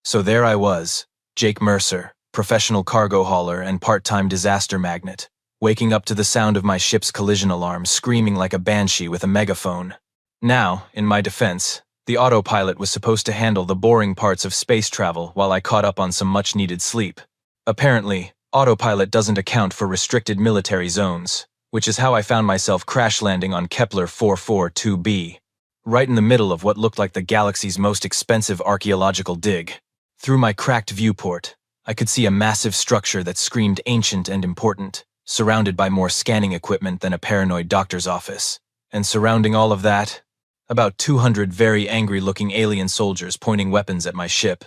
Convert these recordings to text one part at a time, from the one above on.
So there I was, Jake Mercer, professional cargo hauler and part-time disaster magnet, waking up to the sound of my ship's collision alarm screaming like a banshee with a megaphone. Now, in my defense, the autopilot was supposed to handle the boring parts of space travel while I caught up on some much-needed sleep. Apparently, autopilot doesn't account for restricted military zones, which is how I found myself crash-landing on Kepler 442b, right in the middle of what looked like the galaxy's most expensive archaeological dig. Through my cracked viewport, I could see a massive structure that screamed ancient and important, surrounded by more scanning equipment than a paranoid doctor's office. And surrounding all of that, about 200 very angry-looking alien soldiers pointing weapons at my ship.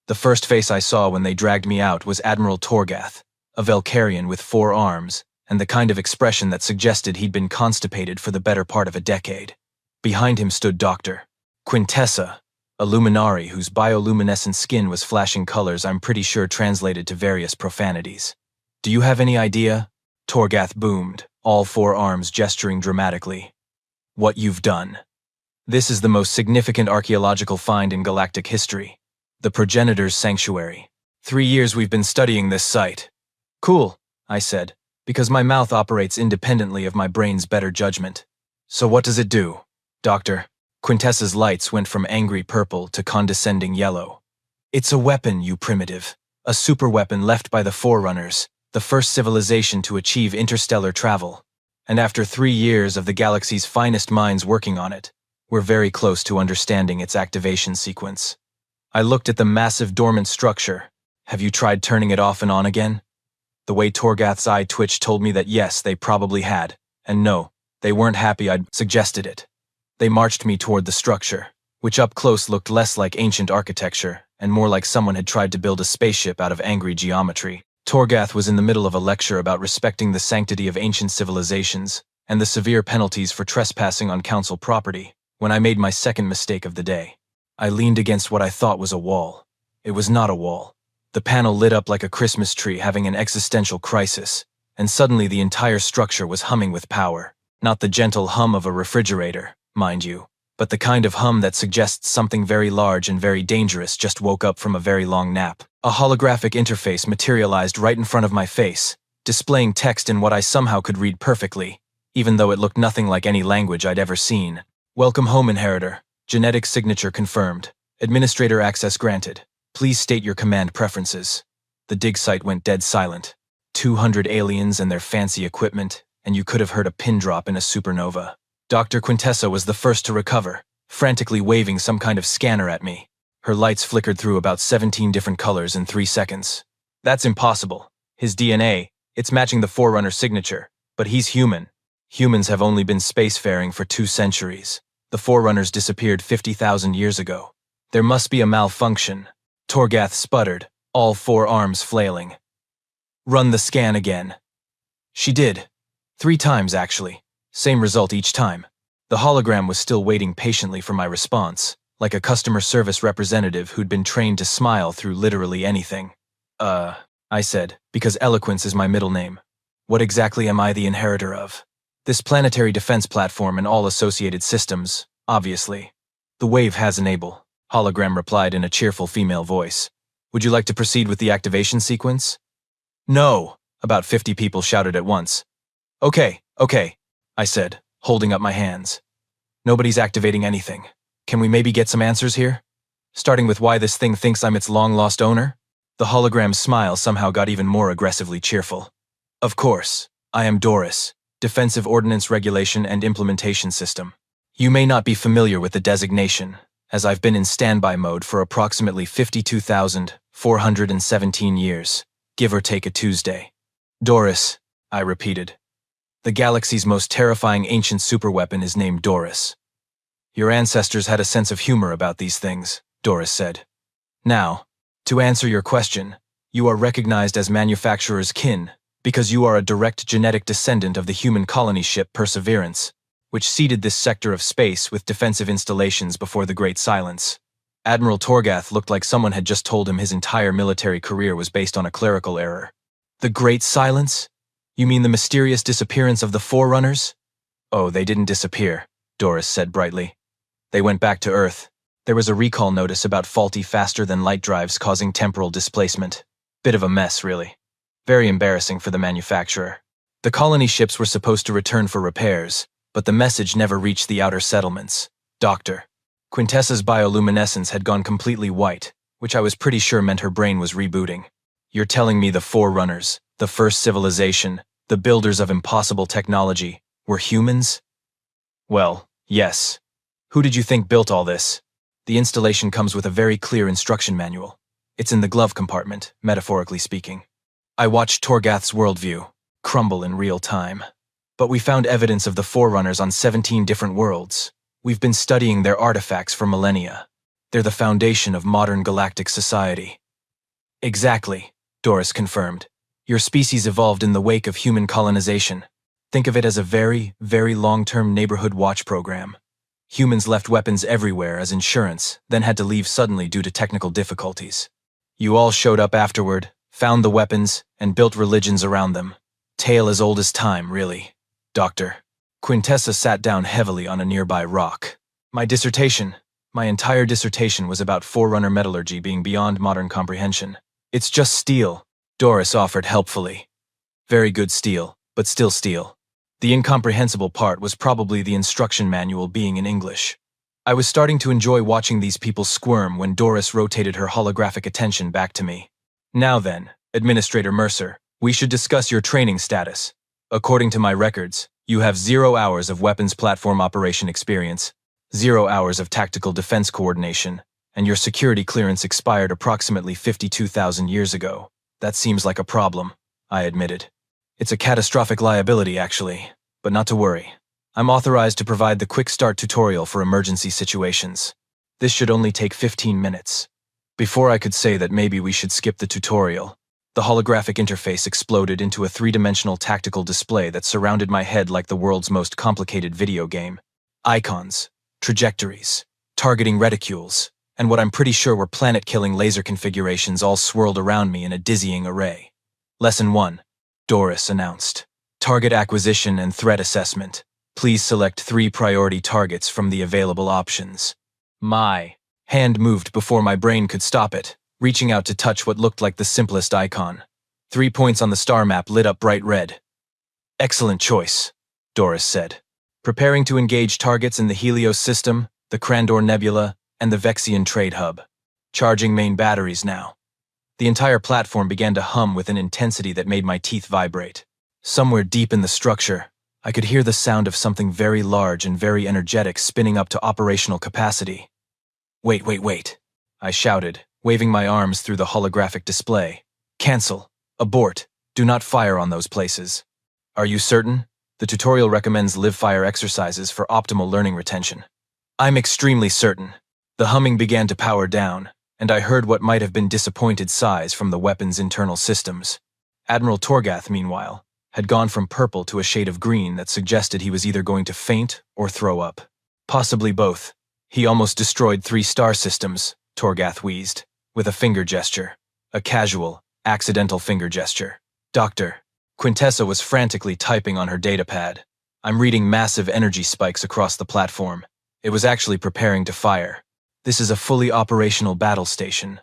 The first face I saw when they dragged me out was Admiral Torgath, a Velkarian with 4 arms, and the kind of expression that suggested he'd been constipated for the better part of a decade. Behind him stood Dr. Quintessa, a luminari whose bioluminescent skin was flashing colors I'm pretty sure translated to various profanities. "Do you have any idea?" Torgath boomed, all 4 arms gesturing dramatically. "What you've done. This is the most significant archaeological find in galactic history. The Progenitor's Sanctuary. 3 years we've been studying this site." "Cool," I said, because my mouth operates independently of my brain's better judgment. "So what does it do, Doctor?" Quintessa's lights went from angry purple to condescending yellow. "It's a weapon, you primitive. A superweapon left by the Forerunners, the first civilization to achieve interstellar travel. And after 3 years of the galaxy's finest minds working on it, we're very close to understanding its activation sequence." I looked at the massive dormant structure. "Have you tried turning it off and on again?" The way Torgath's eye twitched told me that yes, they probably had, and no, they weren't happy I'd suggested it. They marched me toward the structure, which up close looked less like ancient architecture and more like someone had tried to build a spaceship out of angry geometry. Torgath was in the middle of a lecture about respecting the sanctity of ancient civilizations and the severe penalties for trespassing on council property, when I made my second mistake of the day. I leaned against what I thought was a wall. It was not a wall. The panel lit up like a Christmas tree having an existential crisis, and suddenly the entire structure was humming with power. Not the gentle hum of a refrigerator, mind you, but the kind of hum that suggests something very large and very dangerous just woke up from a very long nap. A holographic interface materialized right in front of my face, displaying text in what I somehow could read perfectly, even though it looked nothing like any language I'd ever seen. "Welcome home, Inheritor. Genetic signature confirmed. Administrator access granted. Please state your command preferences." The dig site went dead silent. 200 aliens and their fancy equipment, and you could have heard a pin drop in a supernova. Dr. Quintessa was the first to recover, frantically waving some kind of scanner at me. Her lights flickered through about 17 different colors in 3 seconds. "That's impossible. His DNA, it's matching the Forerunner signature, but he's human. Humans have only been spacefaring for 2 centuries. The Forerunners disappeared 50,000 years ago. There must be a malfunction." Torgath sputtered, all 4 arms flailing. "Run the scan again." She did. 3 times, actually. Same result each time. The hologram was still waiting patiently for my response, like a customer service representative who'd been trained to smile through literally anything. I said, because eloquence is my middle name. "What exactly am I the inheritor of?" "This planetary defense platform and all associated systems, obviously." "The wave has enable," hologram replied in a cheerful female voice. "Would you like to proceed with the activation sequence?" "No!" About 50 people shouted at once. Okay, I said, holding up my hands. "Nobody's activating anything. Can we maybe get some answers here? Starting with why this thing thinks I'm its long-lost owner?" The hologram's smile somehow got even more aggressively cheerful. "Of course, I am Doris, Defensive Ordnance Regulation and Implementation System. You may not be familiar with the designation, as I've been in standby mode for approximately 52,417 years, give or take a Tuesday." "Doris," I repeated. "The galaxy's most terrifying ancient superweapon is named Doris." "Your ancestors had a sense of humor about these things," Doris said. "Now, to answer your question, you are recognized as manufacturer's kin because you are a direct genetic descendant of the human colony ship Perseverance, which seeded this sector of space with defensive installations before the Great Silence." Admiral Torgath looked like someone had just told him his entire military career was based on a clerical error. "The Great Silence? You mean the mysterious disappearance of the Forerunners?" "Oh, they didn't disappear," Doris said brightly. "They went back to Earth. There was a recall notice about faulty faster-than-light drives causing temporal displacement. Bit of a mess, really. Very embarrassing for the manufacturer. The colony ships were supposed to return for repairs, but the message never reached the outer settlements. Doctor. Quintessa's bioluminescence had gone completely white, which I was pretty sure meant her brain was rebooting. You're telling me the Forerunners, the first civilization, the builders of impossible technology, were humans? Well, yes. Who did you think built all this? The installation comes with a very clear instruction manual. It's in the glove compartment, metaphorically speaking. I watched Torgath's worldview crumble in real time. But we found evidence of the Forerunners on 17 different worlds. We've been studying their artifacts for millennia. They're the foundation of modern galactic society. Exactly, Doris confirmed. Your species evolved in the wake of human colonization. Think of it as a very, very long-term neighborhood watch program. Humans left weapons everywhere as insurance, then had to leave suddenly due to technical difficulties. You all showed up afterward, found the weapons, and built religions around them. Tale as old as time, really. Doctor. Quintessa sat down heavily on a nearby rock. My entire dissertation was about Forerunner metallurgy being beyond modern comprehension. It's just steel, Doris offered helpfully. Very good steel, but still steel. The incomprehensible part was probably the instruction manual being in English. I was starting to enjoy watching these people squirm when Doris rotated her holographic attention back to me. Now then, Administrator Mercer, we should discuss your training status. According to my records, you have 0 hours of weapons platform operation experience, 0 hours of tactical defense coordination, and your security clearance expired approximately 52,000 years ago. That seems like a problem, I admitted. It's a catastrophic liability, actually, but not to worry. I'm authorized to provide the quick start tutorial for emergency situations. This should only take 15 minutes. Before I could say that maybe we should skip the tutorial, the holographic interface exploded into a three-dimensional tactical display that surrounded my head like the world's most complicated video game. Icons, trajectories, targeting reticules, and what I'm pretty sure were planet-killing laser configurations all swirled around me in a dizzying array. Lesson 1. Doris announced. Target acquisition and threat assessment. Please select 3 priority targets from the available options. My hand moved before my brain could stop it, reaching out to touch what looked like the simplest icon. 3 points on the star map lit up bright red. Excellent choice, Doris said. Preparing to engage targets in the Helios system, the Crandor Nebula, and the Vexian Trade Hub. Charging main batteries now. The entire platform began to hum with an intensity that made my teeth vibrate. Somewhere deep in the structure, I could hear the sound of something very large and very energetic spinning up to operational capacity. Wait, I shouted, waving my arms through the holographic display. Cancel. Abort. Do not fire on those places. Are you certain? The tutorial recommends live-fire exercises for optimal learning retention. I'm extremely certain. The humming began to power down, and I heard what might have been disappointed sighs from the weapon's internal systems. Admiral Torgath, meanwhile, had gone from purple to a shade of green that suggested he was either going to faint or throw up. Possibly both. He almost destroyed 3 star systems, Torgath wheezed, with a finger gesture. A casual, accidental finger gesture. Doctor. Quintessa was frantically typing on her datapad. I'm reading massive energy spikes across the platform. It was actually preparing to fire. This is a fully operational battle station.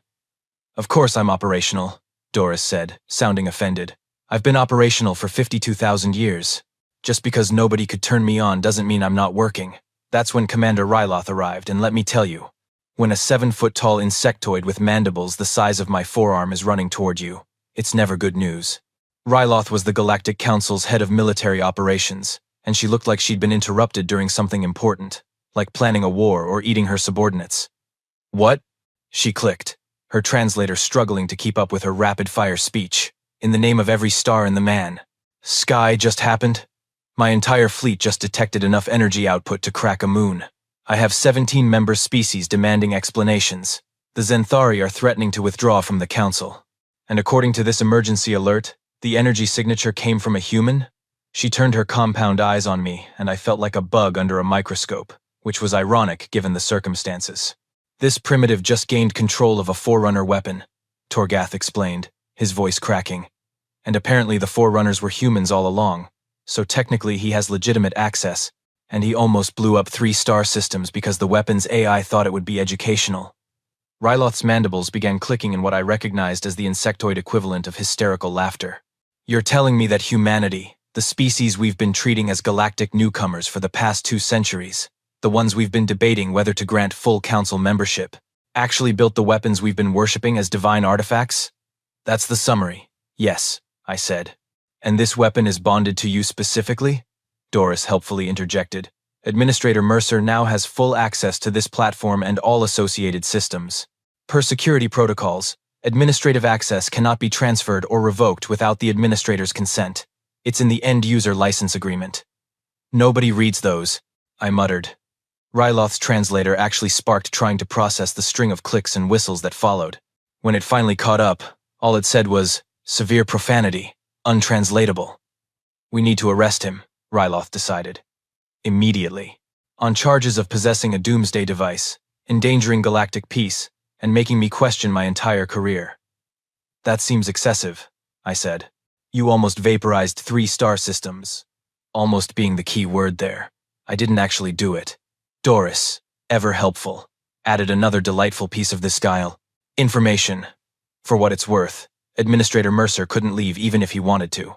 Of course I'm operational, Doris said, sounding offended. I've been operational for 52,000 years. Just because nobody could turn me on doesn't mean I'm not working. That's when Commander Ryloth arrived, and let me tell you, when a 7-foot-tall insectoid with mandibles the size of my forearm is running toward you, it's never good news. Ryloth was the Galactic Council's head of military operations, and she looked like she'd been interrupted during something important, like planning a war or eating her subordinates. What? She clicked, her translator struggling to keep up with her rapid-fire speech. In the name of every star in the man. Sky just happened? My entire fleet just detected enough energy output to crack a moon. I have 17 member species demanding explanations. The Zenthari are threatening to withdraw from the Council. And according to this emergency alert, the energy signature came from a human? She turned her compound eyes on me, and I felt like a bug under a microscope, which was ironic given the circumstances. This primitive just gained control of a Forerunner weapon, Torgath explained, his voice cracking. And apparently the Forerunners were humans all along, so technically he has legitimate access, And he almost blew up 3 star systems because the weapon's AI thought it would be educational. Ryloth's mandibles began clicking in what I recognized as the insectoid equivalent of hysterical laughter. You're telling me that humanity, the species we've been treating as galactic newcomers for the past 2 centuries, the ones we've been debating whether to grant full council membership, actually built the weapons we've been worshipping as divine artifacts? That's the summary. Yes, I said. And this weapon is bonded to you specifically? Doris helpfully interjected. Administrator Mercer now has full access to this platform and all associated systems. Per security protocols, administrative access cannot be transferred or revoked without the administrator's consent. It's in the end-user license agreement. Nobody reads those, I muttered. Ryloth's translator actually sparked trying to process the string of clicks and whistles that followed. When it finally caught up, all it said was, severe profanity, untranslatable. We need to arrest him, Ryloth decided. Immediately. On charges of possessing a doomsday device, endangering galactic peace, and making me question my entire career. That seems excessive, I said. You almost vaporized 3 star systems. Almost being the key word there. I didn't actually do it. Doris, ever helpful, added another delightful piece of this guile. Information. For what it's worth, Administrator Mercer couldn't leave even if he wanted to.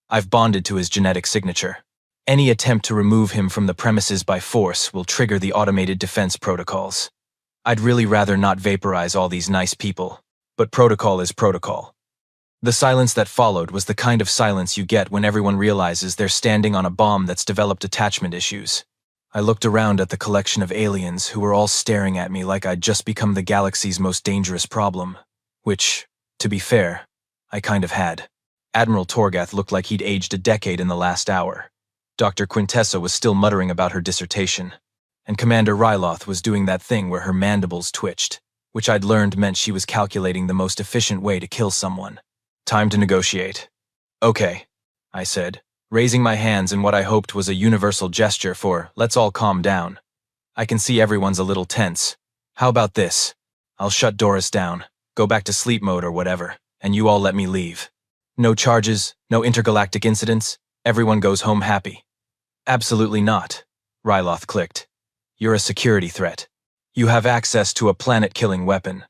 I've bonded to his genetic signature. Any attempt to remove him from the premises by force will trigger the automated defense protocols. I'd really rather not vaporize all these nice people, but protocol is protocol. The silence that followed was the kind of silence you get when everyone realizes they're standing on a bomb that's developed attachment issues. I looked around at the collection of aliens who were all staring at me like I'd just become the galaxy's most dangerous problem, which, to be fair, I kind of had. Admiral Torgath looked like he'd aged a decade in the last hour. Dr. Quintessa was still muttering about her dissertation, and Commander Ryloth was doing that thing where her mandibles twitched, which I'd learned meant she was calculating the most efficient way to kill someone. Time to negotiate. Okay, I said, raising my hands in what I hoped was a universal gesture for, let's all calm down. I can see everyone's a little tense. How about this? I'll shut Doris down, go back to sleep mode or whatever, and you all let me leave. No charges, no intergalactic incidents, everyone goes home happy. Absolutely not, Ryloth clicked. You're a security threat. You have access to a planet-killing weapon.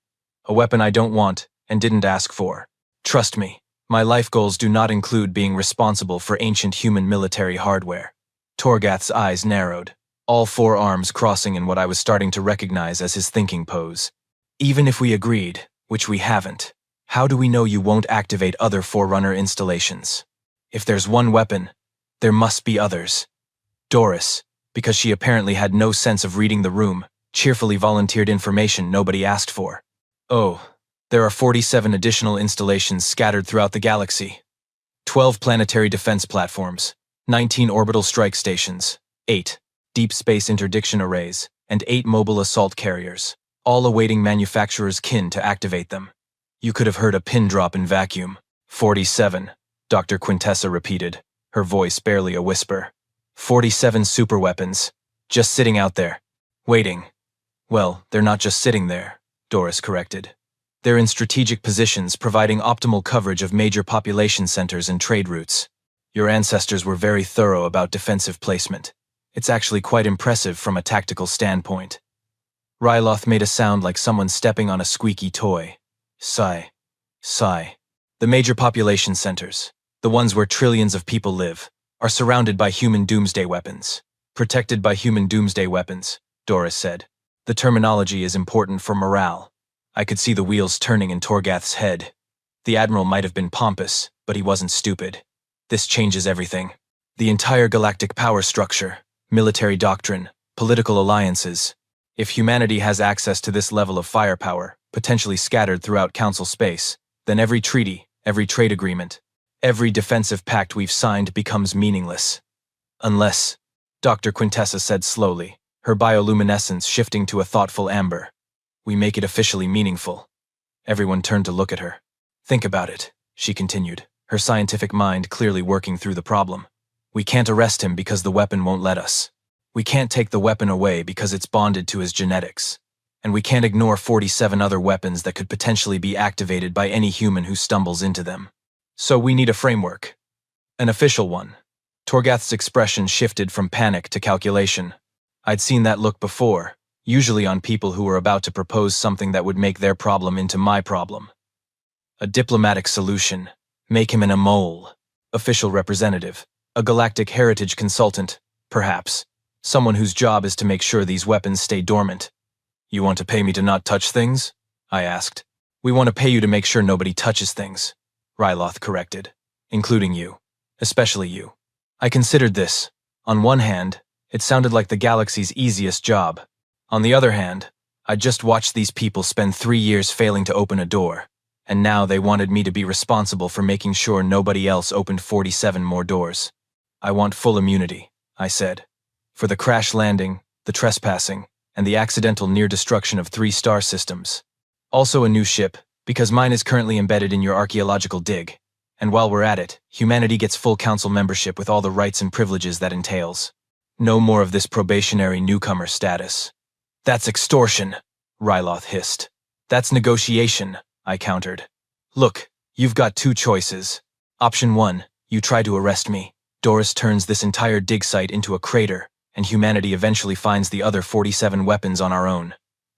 A weapon I don't want and didn't ask for. Trust me, my life goals do not include being responsible for ancient human military hardware. Torgath's eyes narrowed, all 4 arms crossing in what I was starting to recognize as his thinking pose. Even if we agreed, which we haven't, how do we know you won't activate other Forerunner installations? If there's one weapon, there must be others. Doris, because she apparently had no sense of reading the room, cheerfully volunteered information nobody asked for. Oh, there are 47 additional installations scattered throughout the galaxy. 12 planetary defense platforms, 19 orbital strike stations, 8 deep space interdiction arrays, and 8 mobile assault carriers, all awaiting manufacturers' kin to activate them. You could have heard a pin drop in vacuum. 47, Dr. Quintessa repeated, her voice barely a whisper. 47 superweapons, just sitting out there, waiting. Well, they're not just sitting there, Doris corrected. They're in strategic positions providing optimal coverage of major population centers and trade routes. Your ancestors were very thorough about defensive placement. It's actually quite impressive from a tactical standpoint. Ryloth made a sound like someone stepping on a squeaky toy. Sigh. Sigh. The major population centers, the ones where trillions of people live, are surrounded by human doomsday weapons. Protected by human doomsday weapons, Doris said. The terminology is important for morale. I could see the wheels turning in Torgath's head. The Admiral might have been pompous, but he wasn't stupid. This changes everything. The entire galactic power structure, military doctrine, political alliances. If humanity has access to this level of firepower, potentially scattered throughout Council space, then every treaty, every trade agreement, every defensive pact we've signed becomes meaningless. Unless, Dr. Quintessa said slowly, her bioluminescence shifting to a thoughtful amber, we make it officially meaningful. Everyone turned to look at her. Think about it, she continued, her scientific mind clearly working through the problem. We can't arrest him because the weapon won't let us. We can't take the weapon away because it's bonded to his genetics. And we can't ignore 47 other weapons that could potentially be activated by any human who stumbles into them. So we need a framework. An official one. Torgath's expression shifted from panic to calculation. I'd seen that look before, usually on people who were about to propose something that would make their problem into my problem. A diplomatic solution. Make him an mole. Official representative. A galactic heritage consultant, perhaps. Someone whose job is to make sure these weapons stay dormant. You want to pay me to not touch things? I asked. We want to pay you to make sure nobody touches things, Ryloth corrected. Including you. Especially you. I considered this. On one hand, it sounded like the galaxy's easiest job. On the other hand, I'd just watched these people spend 3 years failing to open a door, and now they wanted me to be responsible for making sure nobody else opened 47 more doors. I want full immunity, I said. For the crash landing, the trespassing, and the accidental near destruction of 3 star systems. Also a new ship, because mine is currently embedded in your archaeological dig. And while we're at it, humanity gets full council membership with all the rights and privileges that entails. No more of this probationary newcomer status. That's extortion, Ryloth hissed. That's negotiation, I countered. Look, you've got 2 choices. Option 1, you try to arrest me. Doris turns this entire dig site into a crater, and humanity eventually finds the other 47 weapons on our own.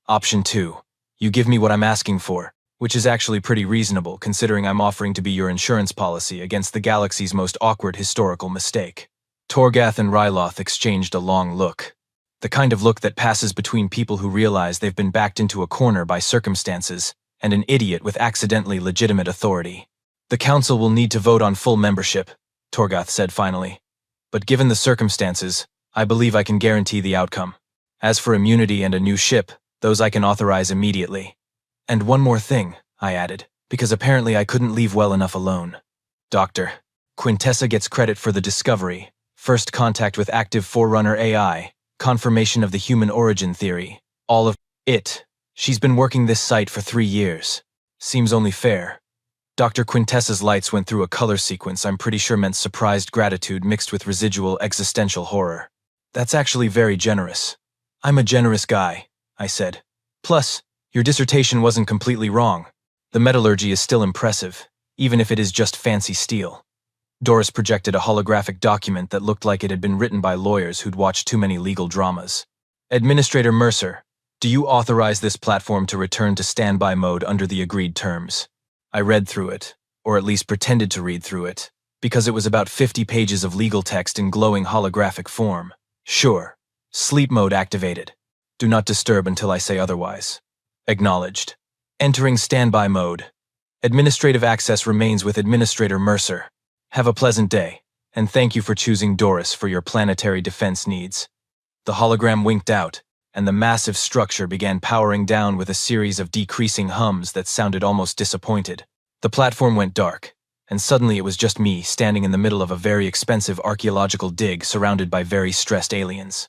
Option 2, you give me what I'm asking for, which is actually pretty reasonable considering I'm offering to be your insurance policy against the galaxy's most awkward historical mistake. Torgath and Ryloth exchanged a long look. The kind of look that passes between people who realize they've been backed into a corner by circumstances and an idiot with accidentally legitimate authority. The council will need to vote on full membership, Torgath said finally. But given the circumstances, I believe I can guarantee the outcome. As for immunity and a new ship, those I can authorize immediately. And one more thing, I added, because apparently I couldn't leave well enough alone. Dr. Quintessa gets credit for the discovery, first contact with active Forerunner AI, confirmation of the human origin theory, all of it. She's been working this site for 3 years. Seems only fair. Dr. Quintessa's lights went through a color sequence I'm pretty sure meant surprised gratitude mixed with residual existential horror. That's actually very generous. I'm a generous guy, I said. Plus, your dissertation wasn't completely wrong. The metallurgy is still impressive, even if it is just fancy steel. Doris projected a holographic document that looked like it had been written by lawyers who'd watched too many legal dramas. Administrator Mercer, do you authorize this platform to return to standby mode under the agreed terms? I read through it, or at least pretended to read through it, because it was about 50 pages of legal text in glowing holographic form. Sure. Sleep mode activated. Do not disturb until I say otherwise. Acknowledged. Entering standby mode. Administrative access remains with Administrator Mercer. Have a pleasant day, and thank you for choosing Doris for your planetary defense needs. The hologram winked out, and the massive structure began powering down with a series of decreasing hums that sounded almost disappointed. The platform went dark, and suddenly it was just me standing in the middle of a very expensive archaeological dig surrounded by very stressed aliens.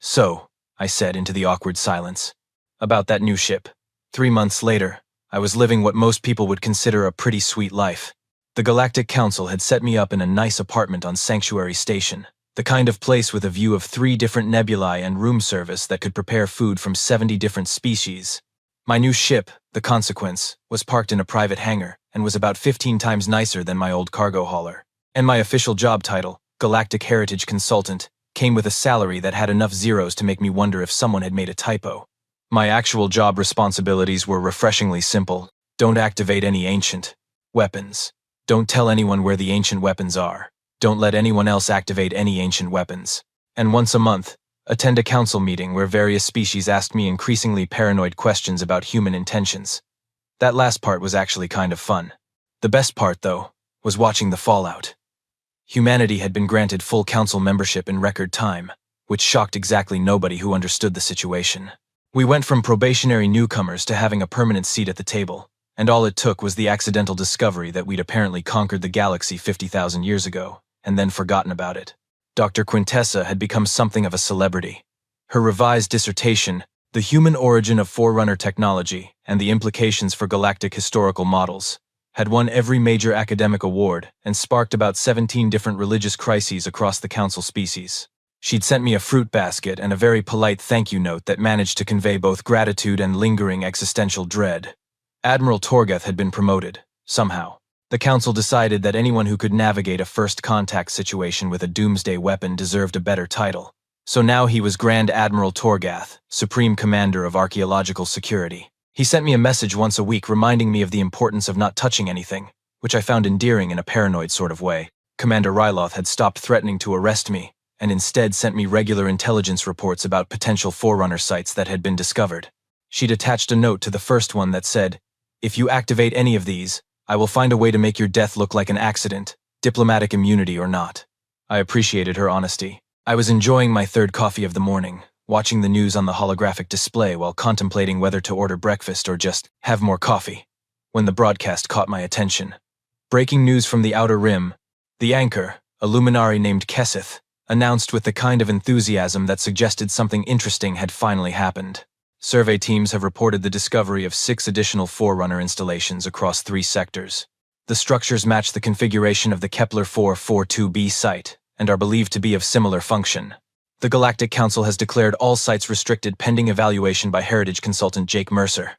So, I said into the awkward silence, about that new ship. 3 months later, I was living what most people would consider a pretty sweet life. The Galactic Council had set me up in a nice apartment on Sanctuary Station, the kind of place with a view of 3 different nebulae and room service that could prepare food from 70 different species. My new ship, the Consequence, was parked in a private hangar and was about 15 times nicer than my old cargo hauler. And my official job title, Galactic Heritage Consultant, came with a salary that had enough zeros to make me wonder if someone had made a typo. My actual job responsibilities were refreshingly simple. Don't activate any ancient weapons. Don't tell anyone where the ancient weapons are. Don't let anyone else activate any ancient weapons. And once a month, attend a council meeting where various species asked me increasingly paranoid questions about human intentions. That last part was actually kind of fun. The best part, though, was watching the fallout. Humanity had been granted full council membership in record time, which shocked exactly nobody who understood the situation. We went from probationary newcomers to having a permanent seat at the table, and all it took was the accidental discovery that we'd apparently conquered the galaxy 50,000 years ago, and then forgotten about it. Dr. Quintessa had become something of a celebrity. Her revised dissertation, The Human Origin of Forerunner Technology and the Implications for Galactic Historical Models, had won every major academic award and sparked about 17 different religious crises across the council species. She'd sent me a fruit basket and a very polite thank you note that managed to convey both gratitude and lingering existential dread. Admiral Torgath had been promoted, somehow. The council decided that anyone who could navigate a first contact situation with a doomsday weapon deserved a better title. So now he was Grand Admiral Torgath, Supreme Commander of Archaeological Security. He sent me a message once a week reminding me of the importance of not touching anything, which I found endearing in a paranoid sort of way. Commander Ryloth had stopped threatening to arrest me, and instead sent me regular intelligence reports about potential Forerunner sites that had been discovered. She'd attached a note to the first one that said, "If you activate any of these, I will find a way to make your death look like an accident, diplomatic immunity or not." I appreciated her honesty. I was enjoying my third coffee of the morning, watching the news on the holographic display while contemplating whether to order breakfast or just have more coffee, when the broadcast caught my attention. Breaking news from the Outer Rim. The anchor, a luminary named Kesseth, announced with the kind of enthusiasm that suggested something interesting had finally happened. Survey teams have reported the discovery of 6 additional Forerunner installations across 3 sectors. The structures match the configuration of the Kepler 442b site and are believed to be of similar function. The Galactic Council has declared all sites restricted pending evaluation by heritage consultant Jake Mercer.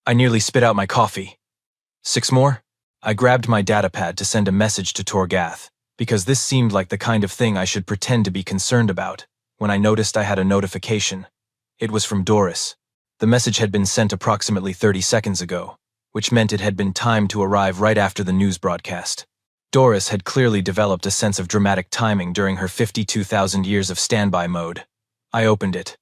I nearly spit out my coffee. 6 more? I grabbed my datapad to send a message to Torgath, because this seemed like the kind of thing I should pretend to be concerned about, when I noticed I had a notification. It was from Doris. The message had been sent approximately 30 seconds ago, which meant it had been timed to arrive right after the news broadcast. Doris had clearly developed a sense of dramatic timing during her 52,000 years of standby mode. I opened it.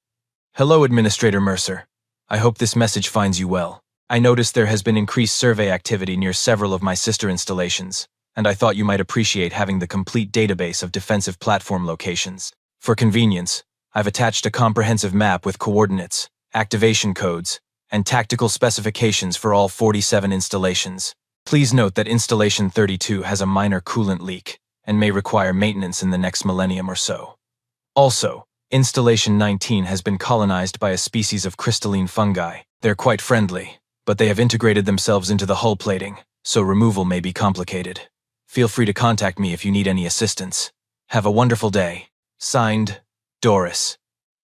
"Hello, Administrator Mercer. I hope this message finds you well. I noticed there has been increased survey activity near several of my sister installations, and I thought you might appreciate having the complete database of defensive platform locations. For convenience, I've attached a comprehensive map with coordinates, activation codes, and tactical specifications for all 47 installations. Please note that Installation 32 has a minor coolant leak and may require maintenance in the next millennium or so. Also, Installation 19 has been colonized by a species of crystalline fungi. They're quite friendly, but they have integrated themselves into the hull plating, so removal may be complicated. Feel free to contact me if you need any assistance. Have a wonderful day. Signed, Doris."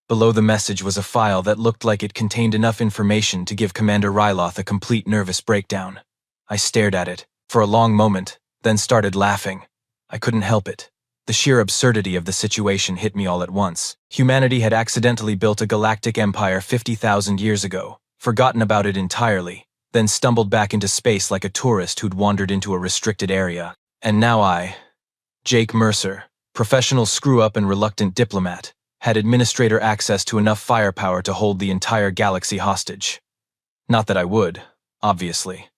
Below the message was a file that looked like it contained enough information to give Commander Ryloth a complete nervous breakdown. I stared at it for a long moment, then started laughing. I couldn't help it. The sheer absurdity of the situation hit me all at once. Humanity had accidentally built a galactic empire 50,000 years ago, forgotten about it entirely, then stumbled back into space like a tourist who'd wandered into a restricted area. And now I, Jake Mercer, professional screw-up and reluctant diplomat, had administrator access to enough firepower to hold the entire galaxy hostage. Not that I would, obviously.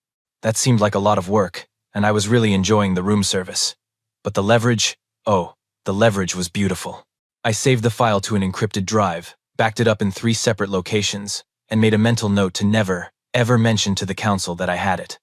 That seemed like a lot of work, and I was really enjoying the room service. But the leverage was beautiful. I saved the file to an encrypted drive, backed it up in 3 separate locations, and made a mental note to never, ever mention to the council that I had it.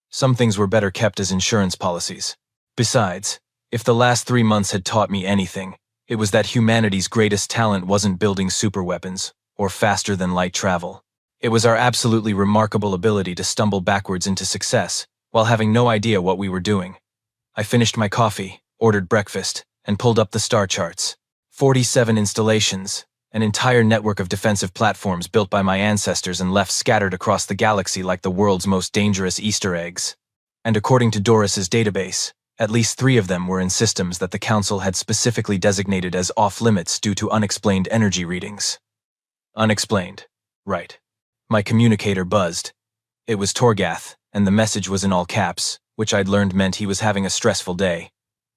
Some things were better kept as insurance policies. Besides, if the last 3 months had taught me anything, it was that humanity's greatest talent wasn't building superweapons, or faster-than-light travel. It was our absolutely remarkable ability to stumble backwards into success, while having no idea what we were doing. I finished my coffee, ordered breakfast, and pulled up the star charts. 47 installations, an entire network of defensive platforms built by my ancestors and left scattered across the galaxy like the world's most dangerous Easter eggs. And according to Doris's database, at least 3 of them were in systems that the Council had specifically designated as off-limits due to unexplained energy readings. Unexplained. Right. My communicator buzzed. It was Torgath, and the message was in all caps, which I'd learned meant he was having a stressful day.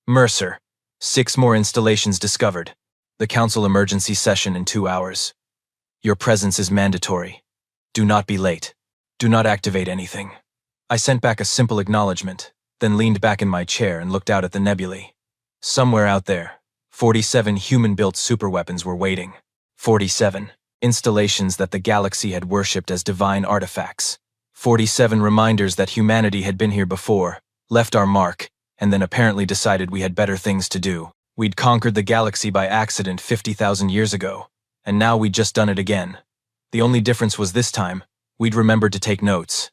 "Mercer, 6 more installations discovered. The Council emergency session in 2 hours. Your presence is mandatory. Do not be late. Do not activate anything." I sent back a simple acknowledgement, then leaned back in my chair and looked out at the nebulae. Somewhere out there, 47 human-built superweapons were waiting. 47 installations that the galaxy had worshipped as divine artifacts. 47 reminders that humanity had been here before, left our mark, and then apparently decided we had better things to do. We'd conquered the galaxy by accident 50,000 years ago, and now we'd just done it again. The only difference was this time, we'd remembered to take notes.